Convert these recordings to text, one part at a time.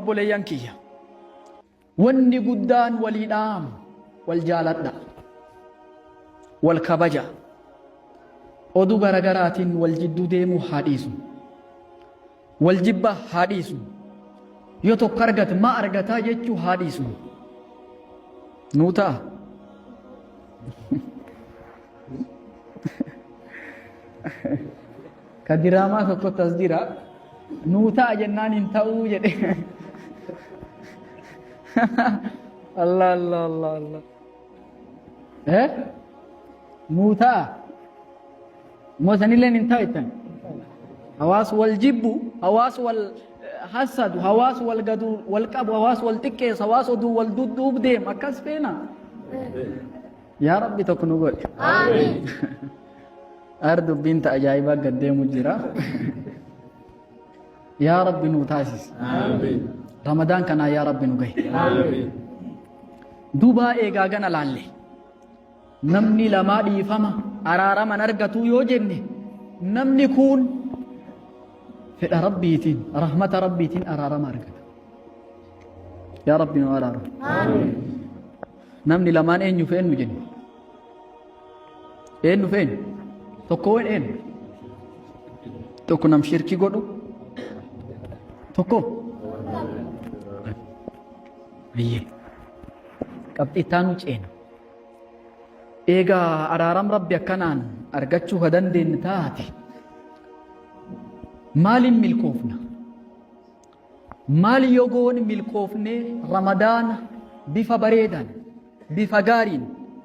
obboleeyyan kiyya wanni guddaan waliidhaam wal jaaladha wal kabaja oduu garagaraatiin wal jidduu deemuu haadhiisu wal jibba haadhiisu yoo tokko argate maa argataa jechuu haadhiisu nuu ta'a ka diraamaa tokkotti as jira nuu ta'a jennaan hin ta'uu jedhe Allah Allah Allah Allah nuu ta'a moo sanilleen hin ta'u ittan hawaas wal jibbu hawaas wal hasadu hawaas wal gadu wal qabu hawaas wal xiqqees hawaas oduu wal dudduub deem akkas feena yaa rabbi tokko nu godhe amiin dubbiin ta'a ajaa'ibaa gad deemu jira yaa rabbi nu taasis amiin ramadaan kanaa yaa rabbi nu gahe amiin duubaa eegaa gana laalle namni lamaa dhiifama araaraman argatu yoo jenne namni kun fedha rabbiitiin rahmata rabbiitiin araarama argata yaa rabbi nu araara amiin namni lamaan eenyu feenu jenne eenyu feenu tokko eenyu tokko nam shirki godhu tokko biyyee qabxii taanu ceena eegaa araaram rabbi akkanaan argachuu ka dandeenye taate maaliin milkoofna maali yoo goone milkoofnee ramadaana bifa bareedan bifa gaariin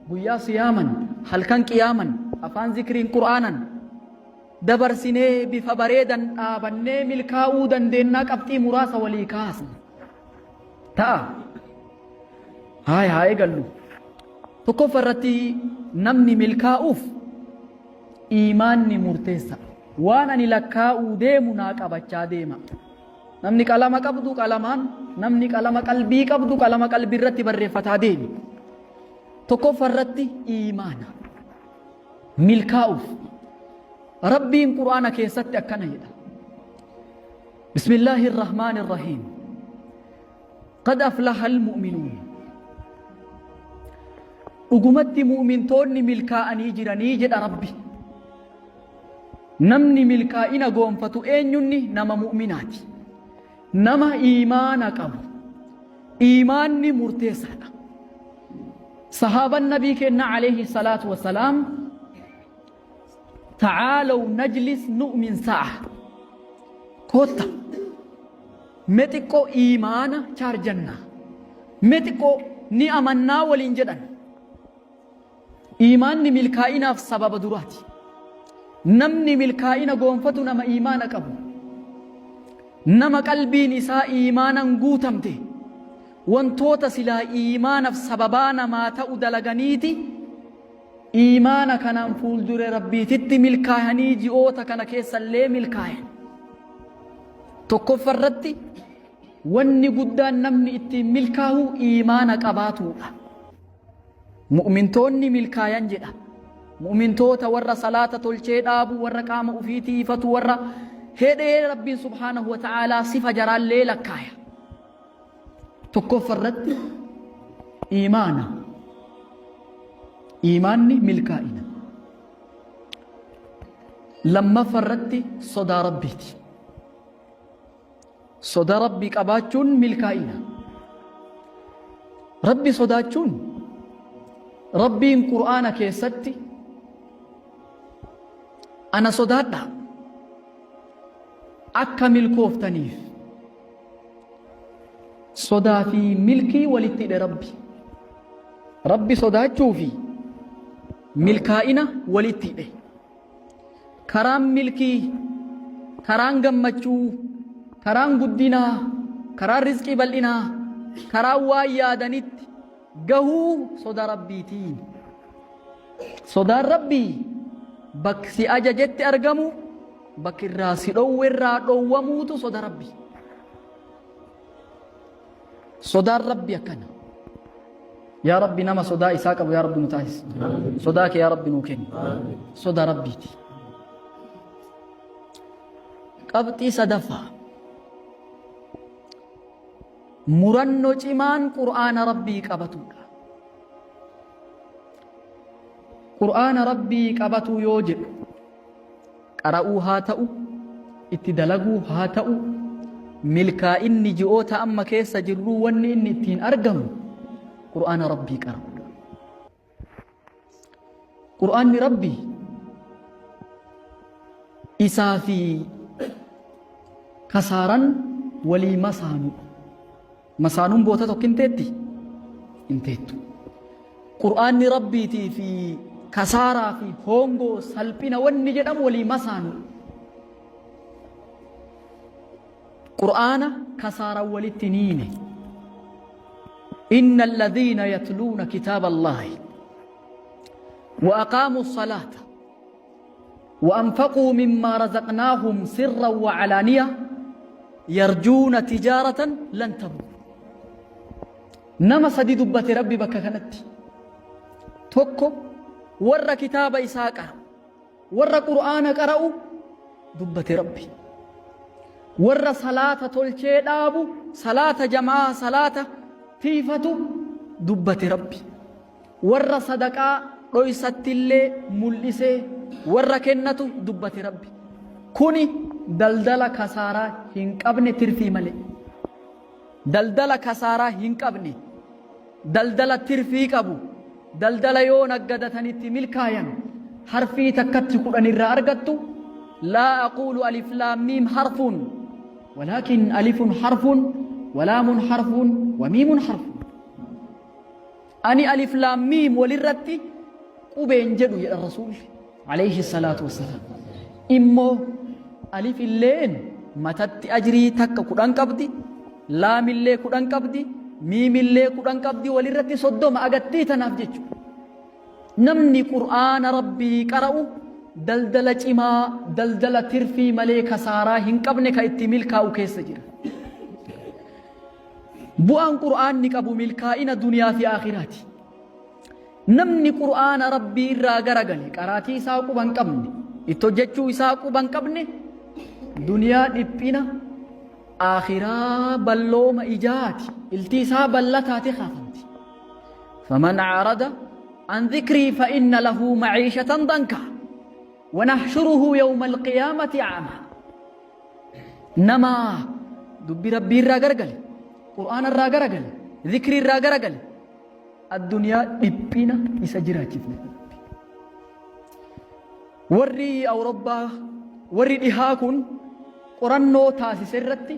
guyyaa siyaaman halkan qiyaaman afaan zikriin qur'aanan dabarsinee bifa bareedan dhaabannee milkaa'uu dandeennaa qabxii muraasa walii kaasna ta'a haa eegallu tokkoffaa irratti namni milkaa'uuf iimaanni murteessa waan ani lakkaa'uu deemu naa qabachaa deema namni qalama qabdu qalamaan namni qalama qalbii qabdu qalama qalbii irratti barreeffataa deemi tokkoffaa irratti iimaana milkaa'uuf rabbiin qur'aana keessatti akkana jedha bismillaahi irrahmaani irrahiim qad aflaha almu'minuun dhugumatti mu'mintoonni milkaa'anii jiranii jedha rabbi namni milkaa'ina goonfatu eenyunni nama mu'minaati nama iimaana qabu iimaanni murteessaadha sahaaban nabii keenna alayhi salaatu wassalaam تعالوا نجلس نؤمن ساعة كوتا متكو إيمانا شار جنة متكو ني أمنا ولين جدن إيمان ني ملكائنا في سبب دراتي نمني ملكائنا قومفتو نما إيمانا كبو نما قلبي نساء إيمانا قوتمتي وانتوتا سلا إيمانا في سببانا ما تأود لغنيتي إيمانا كان فول دور ربي تتي ملكاهني جيوتا كان كيسا لي ملكاهن تكفر ردي واني قدان نمني اتي ملكاهو إيمانا قباتو مؤمنتوني ملكاهن جدا مؤمنتوتا ورى صلاة تلشي دابو ورى قام أفيتي فتو ورى هيدي ربي سبحانه وتعالى صفة جرال لي لكايا تكفر ردي إيمانا إيماني ملكائنا لما فردت صدى ربيتي صدى ربي قباتشون ملكائنا ربي صداتشون ربي قرآن كيستي أنا صداتها أكا ملكوفتنيف صدى في ملكي ولتي ربي ربي صداتشو في ملكائنا ولتي كرام ملكي كرام غمچو كرام قدنا كرام رزقي بلنا كرام ويادنت قهو صدى ربيتين صدى ربي بكسي أججت أرقمو بك الراسي دو الرادو وموتو صدى ربي صدى ربي أكنا يا ربي نما صدا إساك أبو يا رب نتايس صداك يا رب نوكين صدا ربيتي قبطي صدفة murannoo cimaan qur'aana rabbii qabatudha. Qur'aana rabbii qabatuu yoo jedhu qara'uu haa ta'u, itti dalaguu haa ta'u, milkaa'inni ji'oota amma keessa jirru wanni inni ittiin argamu qur'aana rabbii qara'udha. Qur'aanni rabbii isaa fi kasaaran walii masaanu. Masaanuun boota tokko hin teetti? Hin teettu. Qur'aanni rabbiitii fi kasaaraa fi hongoo salphina wanni jedhamu walii masaanu. Qur'aana kasaaran walitti niine. Inna alladhiina yatluuna kitaaba Allaahi wa aqaamuu salaata wa anfaquu mimmaa razaqnaahum sirran wa calaaniya yarjuuna tijaaratan lan tabuur. Nama sadi dubbate rabbi bakka kanatti. Tokko warra kitaaba isaa qara'u, warra qur'aana qara'u dubbate rabbi. Warra salaata tolchee dhaabu, salaata jamaa, salaata tiifatu dubbate rabbi. Warra sadaqaa dhoysattillee mul'isee warra kennatu dubbate rabbi. Kuni daldala kasaaraa hin qabne tirfii malee. Daldala kasaaraa hin qabne. Daldala tirfii qabu. Daldala yoo naggadatanitti milkaayan harfii takkatti kudhan irraa argattu. laa aquulu alif laam miim harfun walaakin alifun harfun walaamun harfun wamiimun harfun. Ani alif laam miim walirratti qubeen jedhu jedha rasuulli alayhi salaatu wassalaam. Immoo alif illeen matatti ajrii takka kudhan qabdi, laamillee kudhan qabdi, miimillee kudhan qabdi, walirratti 30 agattii tanaaf jechuudha. Namni qur'aana rabbii qara'u daldala cimaa, daldala tirfii malee kasaaraa hin qabne ka itti milkaa'u keessa jira. Bu'aan qur'aanni qabu milkaa'ina duniyaa fi aakhiraati. Namni qur'aana rabbii irraa garagale qaraatii isaa quban qabne, itti hojjechuu isaa quban qabne, duniyaa dhiphina, aakhiraa ballooma ijaati, ilti isaa ballataate kaafamti. Faman aarada an dhikrii fa inna lahu maciishatan danka ونحشره يوم القيامة أعمى. نما دبي ربي الراجرجل قرآن الراجرجل ذكر الراجرجل الدنيا إبنا يسجرها كيفنا. وري أو ربا وري إهاكون قرآنو تاسي سرتي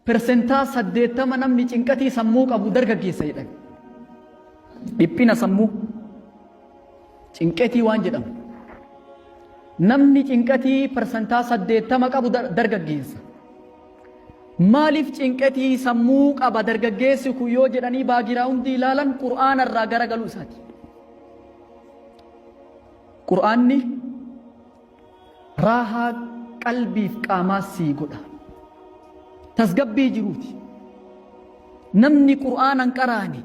persentaa 80 namni cinqatii sammuu qabu dargaggeessa jedhame. Dhiphina sammuu cinqatii waan jedhamu. Namni cinqatii persentaa 80 qabu dargaggeessa. Maaliif cinqatii sammuu qaba dargaggeessi kun yoo jedhanii baagiraawundi ilaalan qur'aana irraa garagaluu isaati. Qur'aanni raahaa qalbiif qaamaa sii godha. Tasgabbii jiruuti. Namni qur'aanan qaraane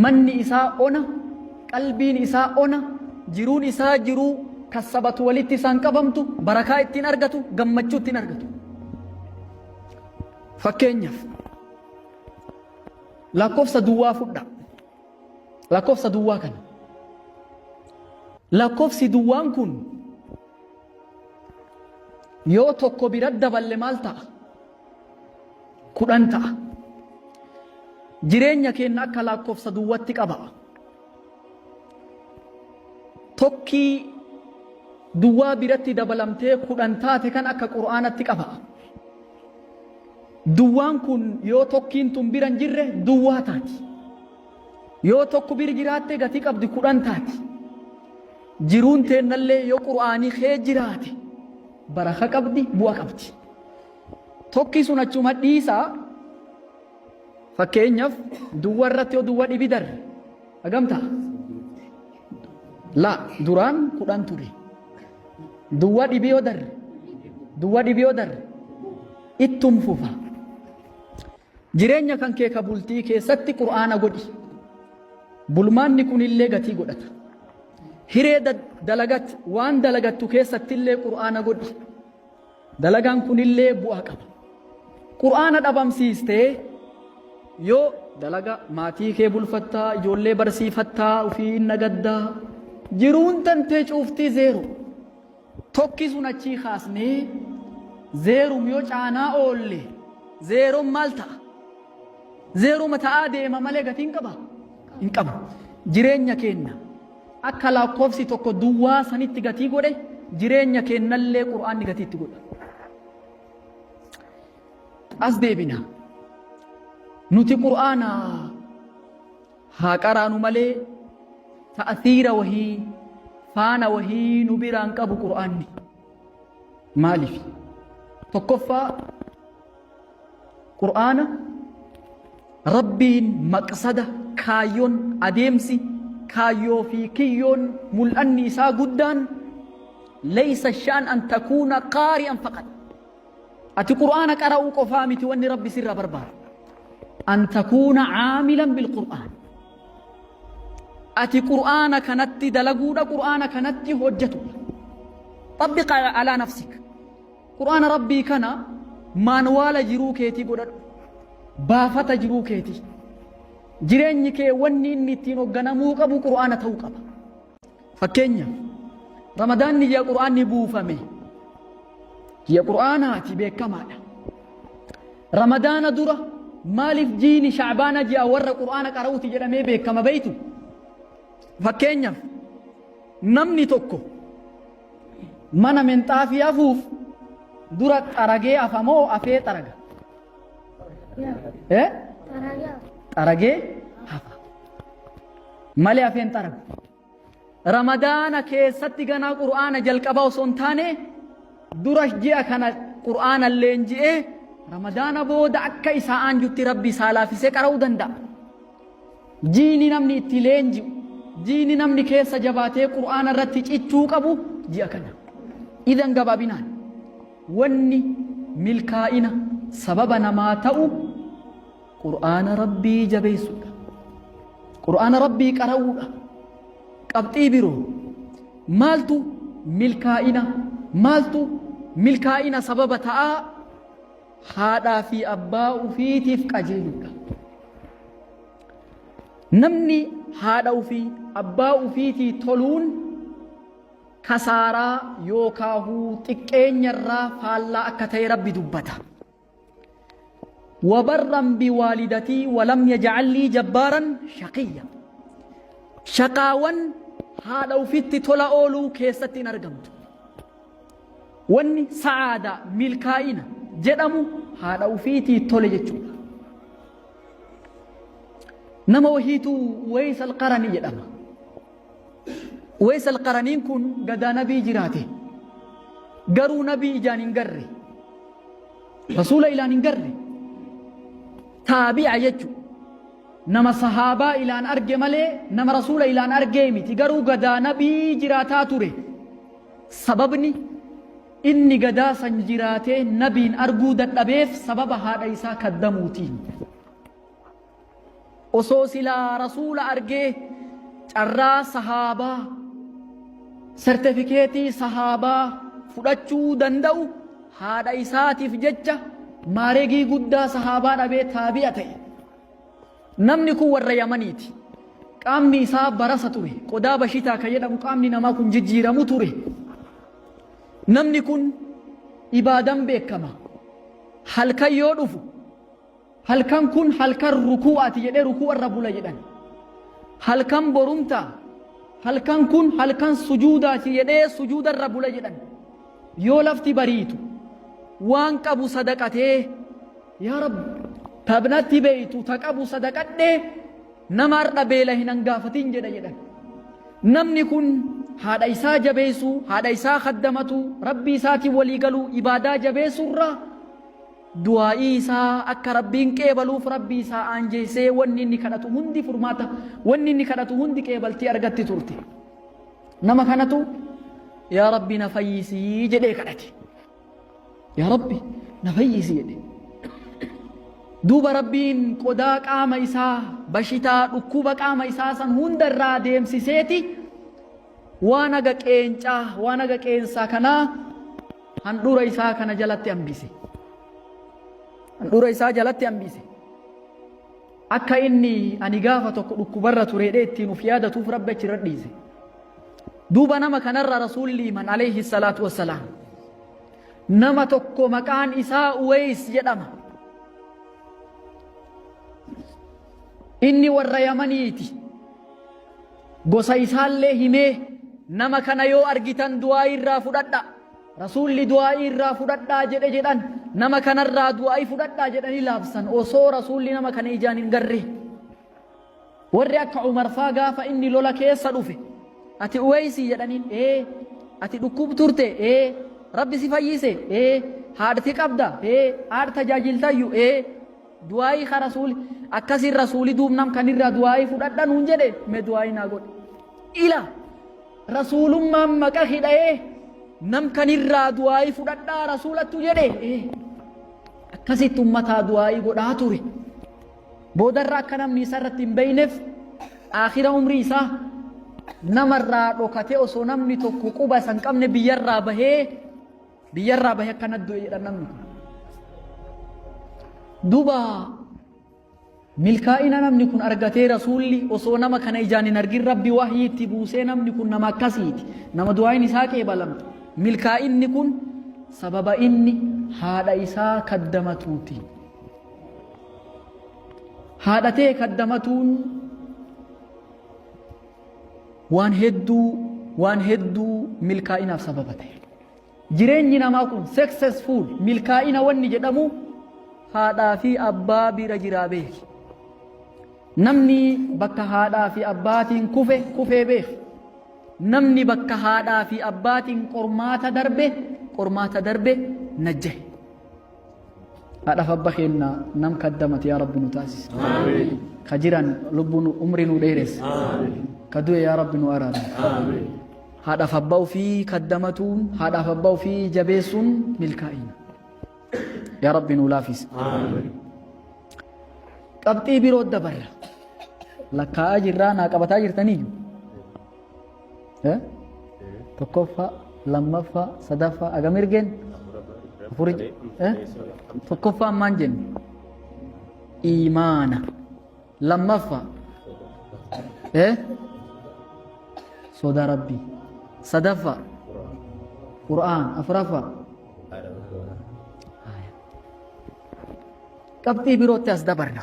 manni isaa ona, qalbiin isaa ona, jiruun isaa jiruu kasabatu walitti isaan qabamtu, barakaa ittiin argatu, gammachuu ittiin argatu. Fakkeenyaaf lakkoofsa duwwaa fudha. Lakkoofsa duwwaa kana. Lakkoofsi duwwaan kun yoo tokko bira daballe maal ta'a? 10 ta'a. Jireenya keenya akka lakkoofsa duwwaatti qaba. Tokkii duwwaa biratti dabalamtee 10 taate kan akka qur'aanatti qaba. Duwwaan kun yoo tokkiin tun bira hin jirre duwwaa taati. Yoo tokko bira jiraatte gatii qabdi 10 taati. Jiruun teennallee yoo qur'aanii kee jiraate baraka qabdi, bu'a qabdi. Tokki sun achuma dhiisaa. Fakkeenyaaf duwwaa irratti yoo duwwaa dhibi darre agamtaa? La duraan 10 ture. Duwwaa dhibi yoo darre, duwwaa dhibi yoo darre ittum fufa. Jireenya kan kee ka bultii keessatti qur'aana godhi. Bulmaanni kunillee gatii godhata. Hiree dalagat waan dalagattu keessattillee qur'aana godhi. Dalagaan kunillee bu'aa qaba. Qur'aana dhabamsiistee yoo dalaga maatii kee bulfattaa ijoollee barsiifattaa ofii nagaddaa jiruun tantee cuuftii zeero tokki sun achii kaasnee zeerum yoo caanaa oolle zeeroon maal ta'a zeeruma ta'aa deema malee gatiin qaba hin qabu jireenya keenya akka lakkoofsi tokko duwwaa sanitti gatii godhe jireenya keenyallee qur'aanni gatiitti godha as deebina nuti qur'aana haa qaraanu malee ta'athiira wahii faana wahii nu biraan qabu qur'aanni maaliif tokkoffaa qur'aana rabbiin maqsada kaayyoon adeemsi kaayyoo fi kiyyoon mul'anni isaa guddaan laysa shaan an takuuna qaari'an faqat ati qur'aana qara'uu qofaa miti wanni rabbi sirraa barbaada an takuuna caamilan bilqur'aan ati qur'aana kanatti dalaguudha qur'aana kanatti hojjetu طبق على نفسك قرآن ربي كان مانوالا جرو كيتي قدر بافتا جرو كيتي جريني كي وني نتينو غنمو قبو قرآن توقب فكينيا رمضان نجي قرآن نبو فمي يا قرآن هاتي بيك كمالا رمضان درة مالف جيني شعبان جي أور قرآن قروتي جرمي بيك كما بيتو فكينيا نمني توكو mana mentaafi afuuf dura xaragee afamoo afee xaraga xaragee hafa malee afeen xaragu ramadaana keessatti ganaa qur'aana jalqabaa osoo hin taane dura ji'a kana qur'aana leenji'ee ramadaana booda akka isaa aanjutti rabbi isaa laafisee qara'uu danda'a jiini namni itti leenji'u jiini namni keessa jabaatee qur'aana irratti cichuu qabu ji'a kana إذن قبابنا وني ملكائنا سببنا ما تأو قرآن ربي جبيسوك قرآن ربي كروك قبطي برو مالتو ملكائنا سبب تأ هذا في أباء في تفك أجيلك نمني هذا في أباء في تولون كسارا يوكاهو تكين يرى فالا أكتي ربي دبتا وبرا بوالدتي ولم يجعل لي جبارا شقيا شقاوا هذا وفيت تولا أولو كيستي نرقمت واني سعادة ملكائنا جدمو هذا وفيتي تولا جتشو نما وهيتو ويس القرني جدما ويس القرنين كن قدا نبي جراته قروا نبي إجان انقري رسول إلان انقري تابع يجو نما صحابة إلان أرقى ملي نما رسول إلان أرقى ميتي قروا قدا نبي جراتاتوري سببني إني قدا سنجراته نبين أرقو دقبيف سبب هذا إيسا كدموتين وصوصلا رسول أرقى جرى صحابة سرتفيكيتي صحابة فدچو دندو هذا إساتي في ججة ماريجي قدا صحابة نبي تابعته نمني كو ور يمنيتي قامني إساب برسة توري قدا بشيتا كيدا مقامني نما كن ججيرا متوري نمني كن إبادم بكما هل كان يودفو هل كان كن هل كان ركوعاتي يدي ركوع الرب لا يدان هل كان برمتا هل كان كن هل كان سجوداتي يدي سجود الرب لا يدان يولفتي بريتو وان كابو صدقته يا رب تبنتي بيتو تكابو صدقته نمر بيله ننغافتين جدا يدان نمني كن هذا إسا جبيسو هذا إسا خدمتو ربي ساتي ولي قالوا إبادة جبيسو الرّ دعائي إسا أكا ربين كيبلوف ربي إسا أنجيسي وني نكادتو هندي فرماتا وني نكادتو هندي كيبلتي أرغتي تورتي نما كانتو يا ربي نفيسي جدي كادتي يا ربي نفيسي جدي دوب ربين قدا قام إسا بشتا ركوب قام إسا سن هندر را ديم سيسيتي وانا قا كينسا كنا هندور إسا كنا جلت أمبيسي هندور إسا جلت أمبيسي akka inni ani gaafa tokko dhukkubarra tureedhe ittiin uf yaadatuuf rabbi achirra dhiise. Duuba nama kanarra rasuulli man alayhi salaatu wassalaam nama tokko maqaan isaa Uways jedhama. Inni warra Yamaniiti. Gosa isaallee himee nama kana yoo argitan du'aa irraa fudhadha. Rasuulli du'aa irraa fudhadhaa jedhe jedhan nama kanarraa du'aa fudhadhaa jedhanii laabsan osoo rasuulli nama kana ijaan hin garre. Warri akka Umar faa gaafa inni lola keessa dhufe ati Uwaysii jedhaniin ati dhukkub turte rabbi si fayyise haadhati qabda haadha tajaajiltayyu du'aa ka rasuuli akkasiin rasuuli duubnam kanirraa du'aa fudhadha nuun jedhe mee du'aa naa godhe ila rasuulummaan maqa hidhee nam kanirraa du'aa fudhadhaa rasuulattu jedhe akkasitti ummataa du'aa godhaa ture. Boodarraa akka namni isarratti hin beeyneef aakhira umrii isaa namarraa dhokatee osoo namni tokko quba san qabne biyyarraa bahee akkana du'e jedhan namni kun. Duuba milkaa'ina namni kun argatee rasuulli osoo nama kana ijaan hin argin rabbi wahii itti buusee namni kun nama akkasiiti nama du'aan isaa qeebalamtu. Milkaa'inni kun sababa inni haadha isaa kaddamatuuti. Haadhatee kaddamatuun waan hedduu milkaa'inaaf sababa ta'e. Jireenyi namaa kun successful milkaa'ina wanni jedhamu haadhaa fi abbaa bira jiraa beeki. Namni bakka haadhaa fi abbaatiin kufee beeki. Namni bakka haadhaa fi abbaatiin qormaata darbe najjahe. Haadhaaf abba keenya nam kaddamate yaa rabbi nu taasise. Ka jiran lubbuun umrii nu dheeresse. Ka du'e yaa rabbi nu araara. Haadhaaf abbaa ofii kaddamatuun haadhaaf abbaa ofii jabeessuun milkaa'ina. Yaa rabbi nu laafise. Qabxii biroo dabarra. Lakkaa'aa jirraa naa qabataa jirtaniiyyu. Tokkoffaa, lammaffaa, sadaffaa agam ergeen? Tokkoffaa maan jennu? Imaana. Lammaffaa sodaa rabbii. Sadaffaa Qur'aan. Afuraffaa qabxii birootti as dabarra.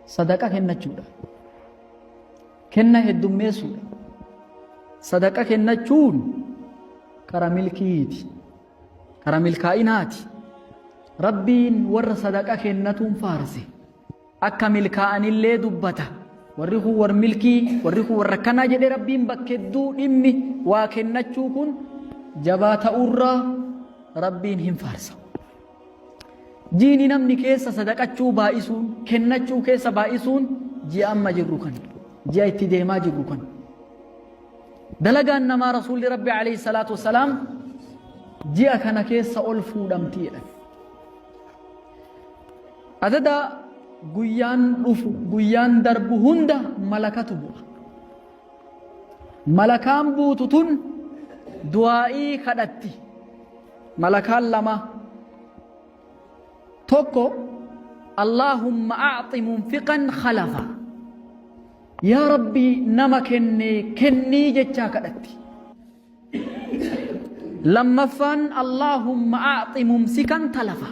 Sadaqa kennachuudha. Kenna heddummeessuudha. Sadaqa kennachuun karaa milkiiti. Karaa milkaa'inaati. Rabbiin warra sadaqa kennatuun faarse. Akka milkaa'anillee dubbata. Warri kun warra milkii, warri kun warra kanaa jedhee Rabbiin bakkeedduu dhimmi waa kennachuu kun jabaa ta'urraa Rabbiin hin faarsa. Jiini namni keessa sadaqachuu baay'isuun, kennachuu keessa baay'isuun ji'a amma jirru kan. Ji'a itti deemaa jirru kan. Dalagaan namaa rasuulli Rabbi alayhi salaatu wassalaam ji'a kana keessa ol fuudhamti jedhan. Adada guyyaan dhufu guyyaan darbu hunda malakatu bu'a. Malakaan buutu tun du'aa'ii kadhatti. Malakaan lama. Tokko Allahumma a'ti munfiqan khalafa. Yaa Rabbi nama kennii jechaa kadhatti. Lammaffaan Allahumma a'ti mumsikan talafa.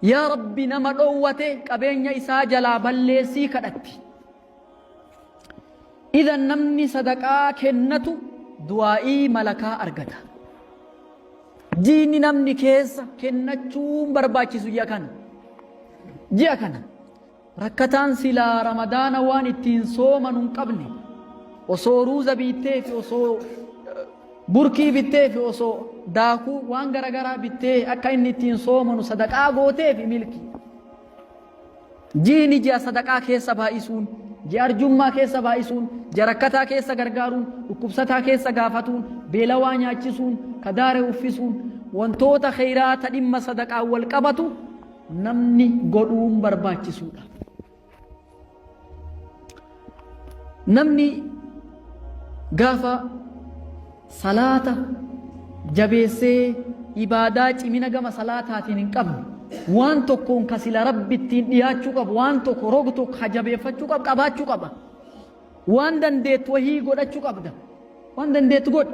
Yaa Rabbi nama dhoowwate qabeenya isaa jalaa balleessii kadhatti. Idan namni sadaqaa kennatu du'aa'ii malakaa argata. Jiini namni keessa kennachuun barbaachisu ji'a kana. Rakkataan silaa Ramadaana waan ittiin sooman hin qabne osoo ruuza bittee fi osoo burkii bittee fi osoo daakuu waan garagaraa bittee akka inni ittiin soomanu sadaqaa gootee fi milki. Jiini ji'a sadaqaa keessa baay'isuun, ji'a arjummaa keessa baay'isuun, ji'a rakkataa keessa gargaaruun, dhukkubsataa keessa gaafatuun, beelawaa nyaachisuun, kadaare uffisuun, wantoota kheyraata dhimma sadaqaa wal qabatu namni godhuun barbaachisuudha. Namni gaafa salaata jabeessee ibaadaa cimina gama salaataatiin hin qabne waan tokkoon kasila rabbittiin dhiyaachuu qaba waan tokko rogu tokko hajabeeffachuu qaba qabaachuu qaba waan dandeettu wahii godhachuu qabda waan dandeettu godha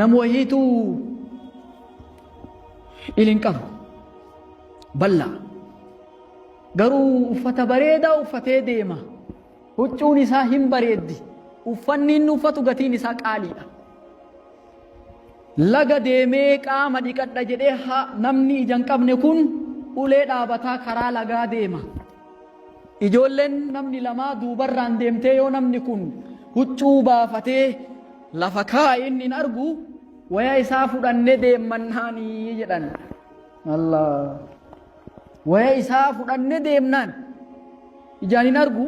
nama wahiitu ilin qabu balla garuu uffata bareedaa uffatee deema huccuun isaa hin bareeddi uffanni inni uffatu gatiin isaa qaaliidha laga deemee qaama dhiqadha jedhee namni ija hin qabne kun ulee dhaabataa karaa lagaa deema ijoolleen namni lamaa duubarraan deemtee yoo namni kun huccuu baafatee lafa kaa'e inni hin argu waya isaa fudhannee deemmannaanii jedhan Allah waya isaa fudhannee deemnaan ijaan hin argu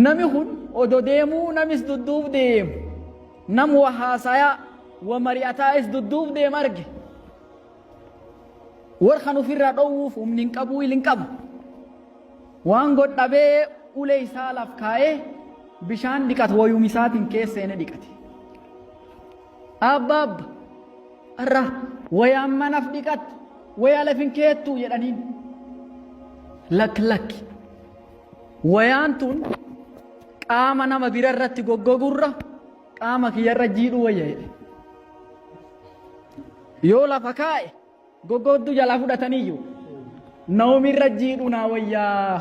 nami kun odo deemuu namis dudduub deemu nam wa haasayaa wa mari'ataa is dudduub deem arge war kan ofirraa dhowwuuf humni hin qabu ilin qabu waan godhabee ulee isaa laf kaa'ee bishaan dhiqatu wayuum isaatiin keesseene dhiqate abba abba arra wayaan manaf dhiqatte wayaa lafin keettu jedhaniin lakki wayaan tun qaama nama bira irratti goggogurra qaama kiyyarra jiidhu wayya jedhe yoo lafa kaa'e goggoddu jala fudhataniyyuu nawmirra jiidhu naa wayyaa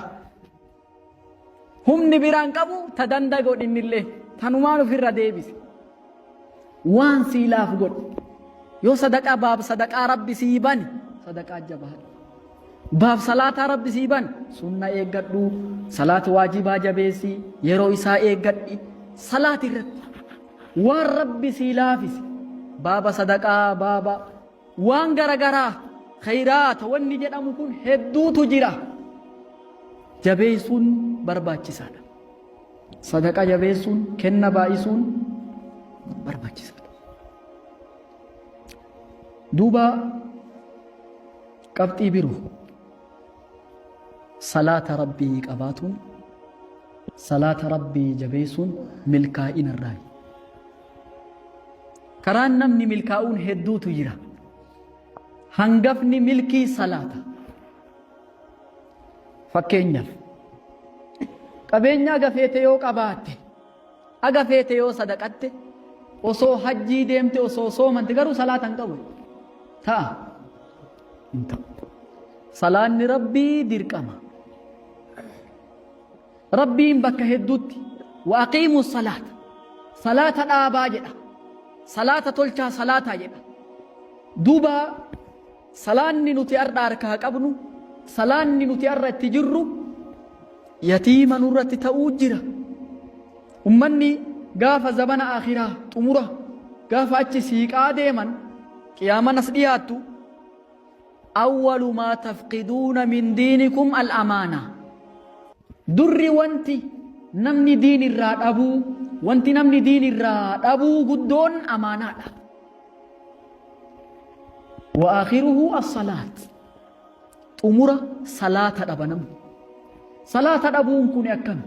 humni biraan qabu ta danda godhinnillee tanumaan ofirra deebise waan siilaaf godhu yoo sadaqaa baab sadaqaa rabbi sii bani sadaqaa jabaadhu baab salaataa rabbi sii bani sunna eeggadhu salaata waajibaa jabeessi yeroo isaa eeggadhi salaati irratti waan rabbi sii laafise baaba sadaqaa baaba waan garagaraa khayraata wanni jedhamu kun hedduutu jira jabeessuun barbaachisaadha sadaqaa jabeessuun kenna baay'isuun barbaachisaadha duuba qabxii biroo salaata rabbii qabaatuun salaata rabbii jabeessuun milkaa'ina irraa karaan namni milkaa'uun hedduutu jira hangafni milkii salaata fakkeenyaaf qabeenya agafeete yoo qabaatte agafeete yoo sadaqatte osoo hajjii deemte osoo soomante garuu salaata hin qabu ta'a hin ta'u salaanni rabbii dirqama rabbiin bakka hedduutti wa aqiimu salaata salaata dhaabaa jedha salaata tolchaa salaataa jedha duuba salaanni nuti arda harkaa qabnu salaanni nuti arra itti jirru yatiima nurratti ta'uu jira ummanni gaafa zabana akhiraa xumura gaafa achi siiqaa deeman qiyaamanas dhiyaattu awwalu maa tafqiduuna min diinikum al-amaana durri wanti namni diin irraa dhabuu wanti namni diin irraa dhabuu guddoon amaanaadha wa akhiruhu as-salaat xumura salaata dhabanamu salaata dhabuun kun akkam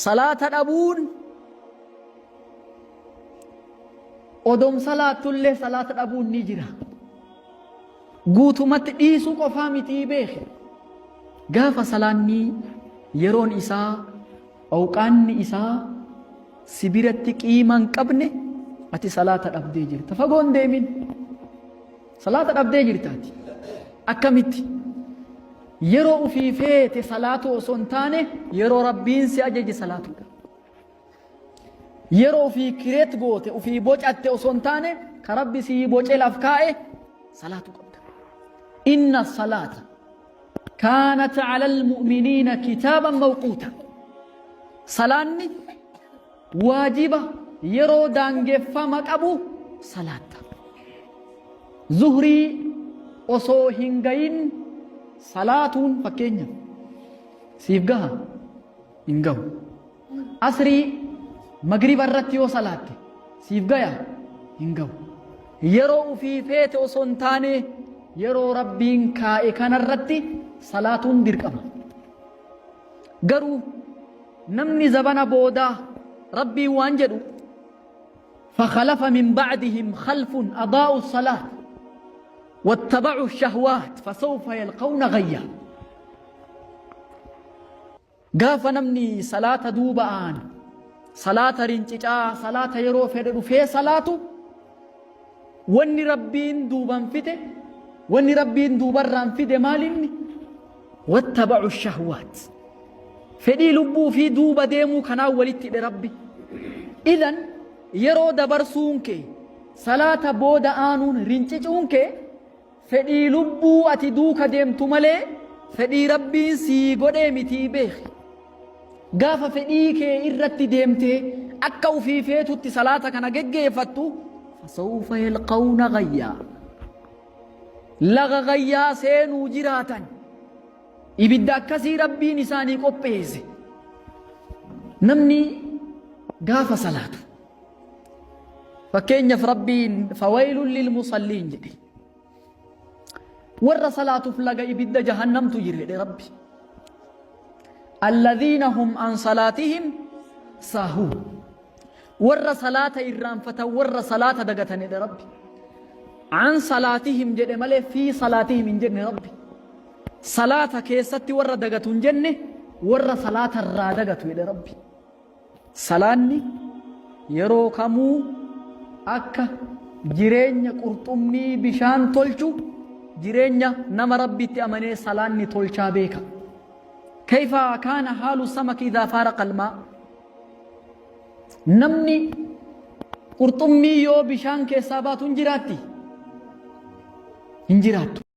salaata dhabuun odom salaatullee salaata dhabuun ni jira guutumatti dhiisuu qofaa mitii beeke gaafa salaanni yeroon isaa awqaanni isaa sibiratti qiiman qabne ati salaata dhabdee jirta fagoon deemin salaata dhabdee jirtaati akkamitti yeroo ufii feete salaatu osoo hin taane yeroo rabbiin si ajaje salaatuudha yeroo ufii kireet goote ufii bocatte osoo hin taane ka rabbi sii bocee laf kaa'e salaatu qabda inna salaata كانت على المؤمنين كتابا موقوتا صلاني واجبة يرو دانجفا مكابو صلاة زهري وصو هنغين صلاة فكينيا سيفقها هنغو أسري مغرب الرتيو صلاة سيفقها هنغو يرو في فيت وصنتاني يرو ربين كائي كان الرتي صلاة درقما قروا نمني زبنا بودا ربي وانجدوا فخلف من بعدهم خلف أضاءوا الصلاة واتبعوا الشهوات فسوف يلقون غيا قاف نمني صلاة دوبان صلاة رنججا صلاة يرو فدر في صلاة وني ربين دوبان فده وني ربين دوبران فده مالني واتبعوا الشهوات فدي لبو في دوبا ديمو كنا ولدت ربي إذن يرو دبرسونك صلاة بودا آنون رنججونك فدي لبو أتي دوكا ديمتو ملي فدي ربين سي قدامتي بيخ قاف فديك إرتي ديمتي أكاو في فيتو تي صلاة كنا جيفتو فسوف يلقون غيا لغ غيا سينو جراتا إبدا كسي ربي نساني قبيز نمني قاف صلاة فكين يف ربين فويل للمصلين جدي ور صلاة فلقا إبدا جهنم تجري ربي الذين هم عن صلاتهم ساهون ور صلاة إرام فتا ور صلاة دقتني ربي عن صلاتهم جدي ملي في صلاتهم من جنة ربي صلاة كيستي ور دقتون جنة ور صلاة الرادقة إلى ربي صلاني يرو كمو أكا جيرينيا قرطمي بشان تولشو جيرينيا نما ربي تأمني صلاني تولشا بيكا كيف كان حال السمك إذا فارق الماء نمني قرطمي يو بشان كيسابات انجراتي انجراتو